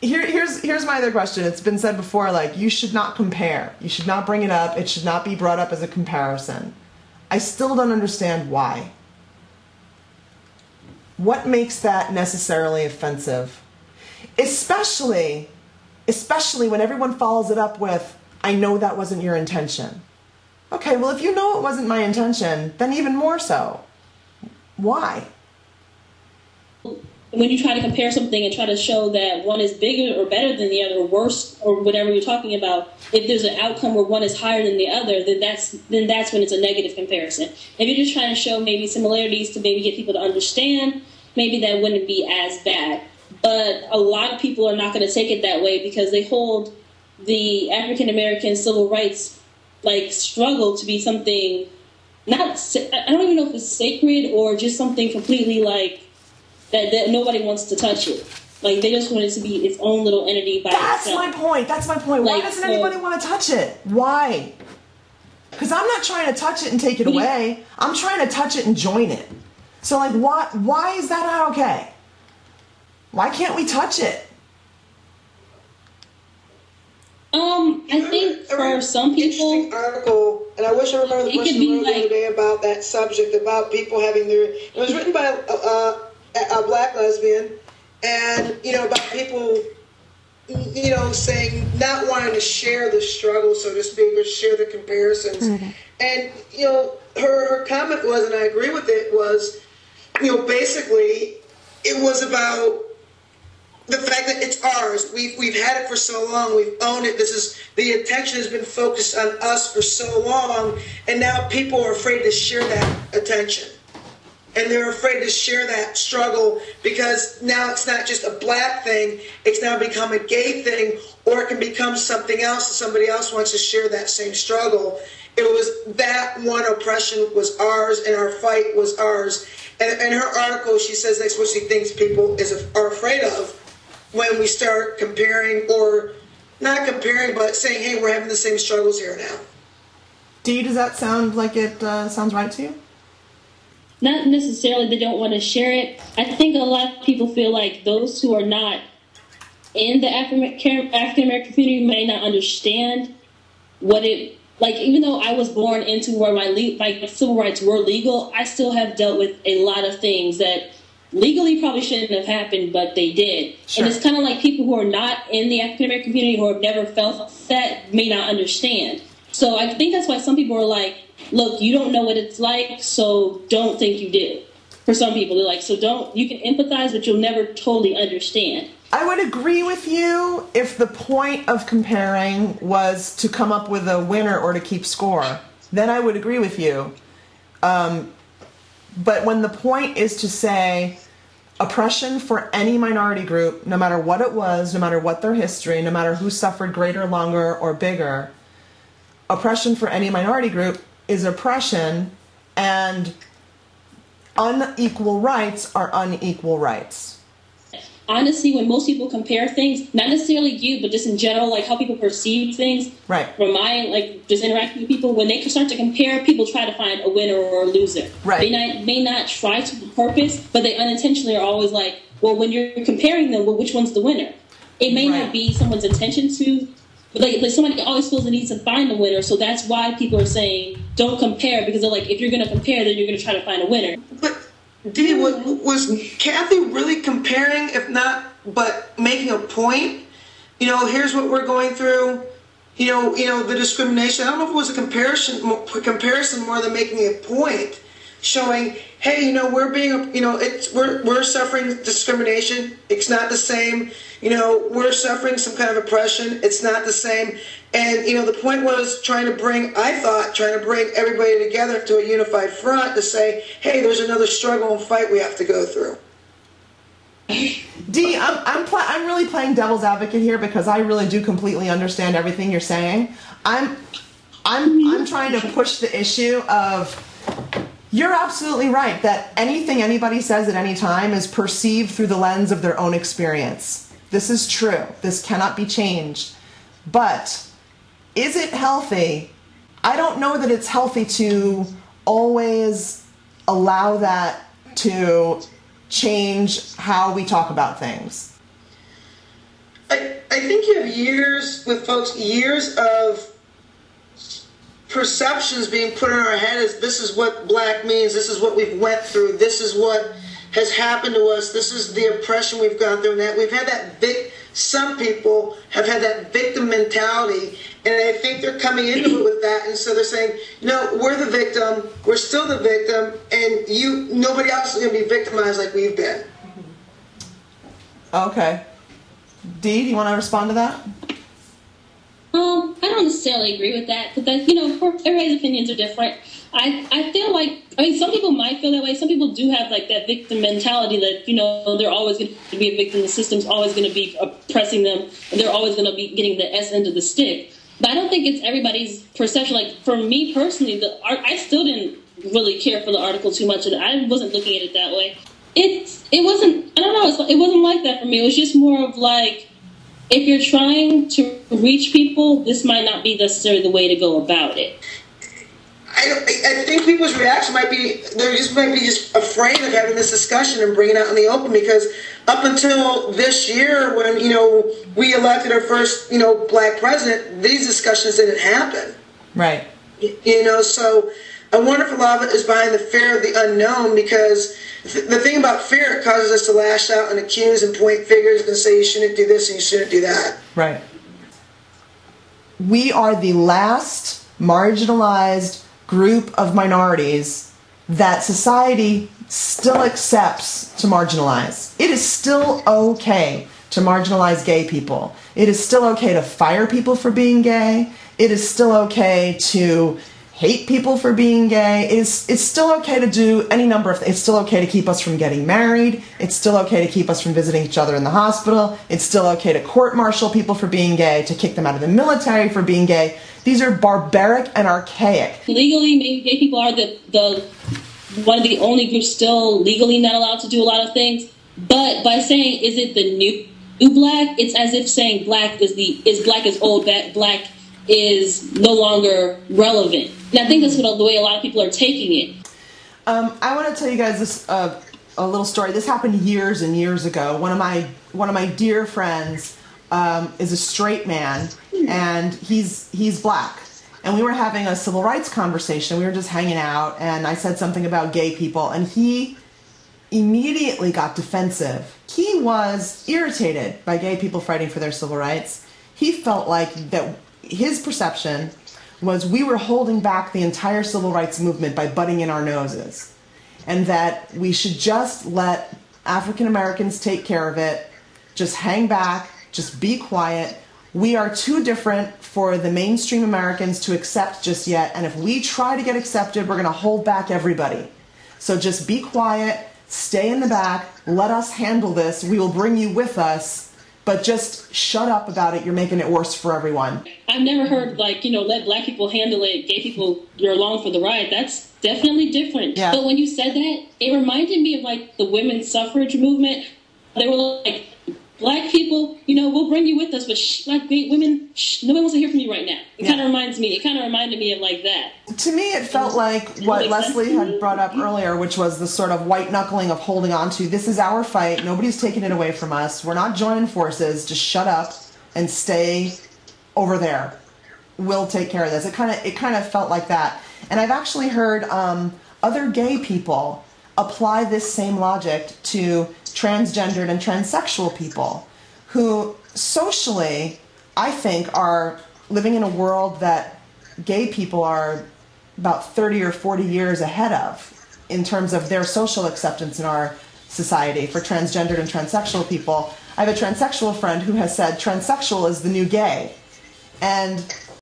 Here's my other question. It's been said before, like, you should not compare. You should not bring it up. It should not be brought up as a comparison. I still don't understand why. What makes that necessarily offensive? Especially when everyone follows it up with, I know that wasn't your intention. Okay, well, if you know it wasn't my intention, then even more so. Why? When you try to compare something and try to show that one is bigger or better than the other, or worse, or whatever you're talking about, if there's an outcome where one is higher than the other, then that's when it's a negative comparison. If you're just trying to show maybe similarities to maybe get people to understand, maybe that wouldn't be as bad. But a lot of people are not going to take it that way because they hold the African American civil rights struggle to be something I don't even know if it's sacred or just something completely that nobody wants to touch it. Like, they just want it to be its own little entity by itself. That's my point. Why doesn't anybody want to touch it? Why? Because I'm not trying to touch it and take it away. I'm trying to touch it and join it. So, why is that not okay? Why can't we touch it? I think for some people, interesting article, and I wish I remember the person who wrote the other day about that subject, about people having it was written by a black lesbian, and, about people, saying not wanting to share the struggle, so to speak, or share the comparisons. Mm-hmm. And, her comment was, and I agree with it, was, basically, it was about the fact that it's ours. We've had it for so long. We've owned it. The attention has been focused on us for so long, and now people are afraid to share that attention. And they're afraid to share that struggle because now it's not just a black thing. It's now become a gay thing, or it can become something else, and somebody else wants to share that same struggle. It was that one oppression was ours, and our fight was ours. And in her article, she says that's what she thinks people are afraid of when we start comparing, or not comparing, but saying, hey, we're having the same struggles here now. Dee, does that sound like it sounds right to you? Not necessarily they don't want to share it. I think a lot of people feel like those who are not in the African-American community may not understand what it, even though I was born into where my civil rights were legal, I still have dealt with a lot of things that legally probably shouldn't have happened, but they did. Sure. And it's kind of like people who are not in the African-American community, who have never felt that, may not understand. So I think that's why some people are like, look, you don't know what it's like, so don't think you do. For some people, they're like, you can empathize, but you'll never totally understand. I would agree with you if the point of comparing was to come up with a winner or to keep score. Then I would agree with you. But when the point is to say oppression for any minority group, no matter what it was, no matter what their history, no matter who suffered greater, longer, or bigger, oppression for any minority group is oppression, and unequal rights are unequal rights. Honestly, when most people compare things, not necessarily you, but just in general, how people perceive things, right? From my, just interacting with people, when they start to compare, people try to find a winner or a loser. Right. They may not try to on purpose, but they unintentionally are always like, well, when you're comparing them, well, which one's the winner? It may not be someone's intention to, but somebody always feels the need to find a winner, so that's why people are saying, don't compare, because they're like, if you're going to compare, then you're going to try to find a winner. But Dee, was Cathy really comparing, if not, but making a point? Here's what we're going through. The discrimination. I don't know if it was a comparison more than making a point, showing, hey, we're being, we're suffering discrimination. It's not the same. We're suffering some kind of oppression. It's not the same. And, the point was trying to bring everybody together to a unified front to say, hey, there's another struggle and fight we have to go through. Dee, I'm really playing devil's advocate here because I really do completely understand everything you're saying. I'm trying to push the issue of, you're absolutely right that anything anybody says at any time is perceived through the lens of their own experience. This is true. This cannot be changed. But is it healthy? I don't know that it's healthy to always allow that to change how we talk about things. I I think you have years with folks, years of perceptions being put in our head as this is what black means, this is what we've went through, this is what has happened to us, this is the oppression we've gone through, and that we've had that some people have had that victim mentality, and I think they're coming into it with that, and so they're saying, no, we're the victim, we're still the victim, and nobody else is going to be victimized like we've been. Okay. Dee, do you want to respond to that? I don't necessarily agree with that, because everybody's opinions are different. I feel like, some people might feel that way. Some people do have like that victim mentality that, they're always going to be a victim. The system's always going to be oppressing them. And they're always going to be getting the S end of the stick. But I don't think it's everybody's perception. Like for me personally, I still didn't really care for the article too much. I wasn't looking at it that way. It wasn't, I don't know, it wasn't like that for me. It was just more of like, if you're trying to reach people, this might not be necessarily the way to go about it. I think people's reaction might be just afraid of having this discussion and bringing it out in the open, because up until this year when, we elected our first, black president, these discussions didn't happen. Right. So I wonder if a lot of it is behind the fear of the unknown, because the thing about fear, it causes us to lash out and accuse and point fingers and say you shouldn't do this and you shouldn't do that. Right. We are the last marginalized group of minorities that society still accepts to marginalize. It is still okay to marginalize gay people. It is still okay to fire people for being gay. It is still okay to hate people for being gay. It's still okay to do any number of things. It's still okay to keep us from getting married. It's still okay to keep us from visiting each other in the hospital. It's still okay to court-martial people for being gay, to kick them out of the military for being gay. These are barbaric and archaic. Legally, maybe gay people are the one of the only groups still legally not allowed to do a lot of things. But by saying, is it the new black? It's as if saying black is black is old, that black is no longer relevant. And I think that's the way a lot of people are taking it. I want to tell you guys this a little story. This happened years and years ago. One of my dear friends is a straight man, and he's black. And we were having a civil rights conversation. We were just hanging out, and I said something about gay people, and he immediately got defensive. He was irritated by gay people fighting for their civil rights. He felt like that his perception was we were holding back the entire civil rights movement by butting in our noses, and that we should just let African Americans take care of it, just hang back, just be quiet. We are too different for the mainstream Americans to accept just yet, and if we try to get accepted, we're going to hold back everybody. So just be quiet, stay in the back, let us handle this, we will bring you with us, but just shut up about it, you're making it worse for everyone. I've never heard, let black people handle it, gay people, you're along for the ride. That's definitely different. Yeah. But when you said that, it reminded me of, the women's suffrage movement. They were like, black people, we'll bring you with us, but black women, nobody wants to hear from you right now. It kind of reminded me of like that. To me, it felt like what Leslie had brought up earlier, which was the sort of white knuckling of holding on to, this is our fight, nobody's taking it away from us, we're not joining forces, just shut up and stay over there. We'll take care of this. It kind of felt like that. And I've actually heard other gay people apply this same logic to transgendered and transsexual people who socially, I think, are living in a world that gay people are about 30 or 40 years ahead of in terms of their social acceptance in our society. For transgendered and transsexual people, I have a transsexual friend who has said transsexual is the new gay. And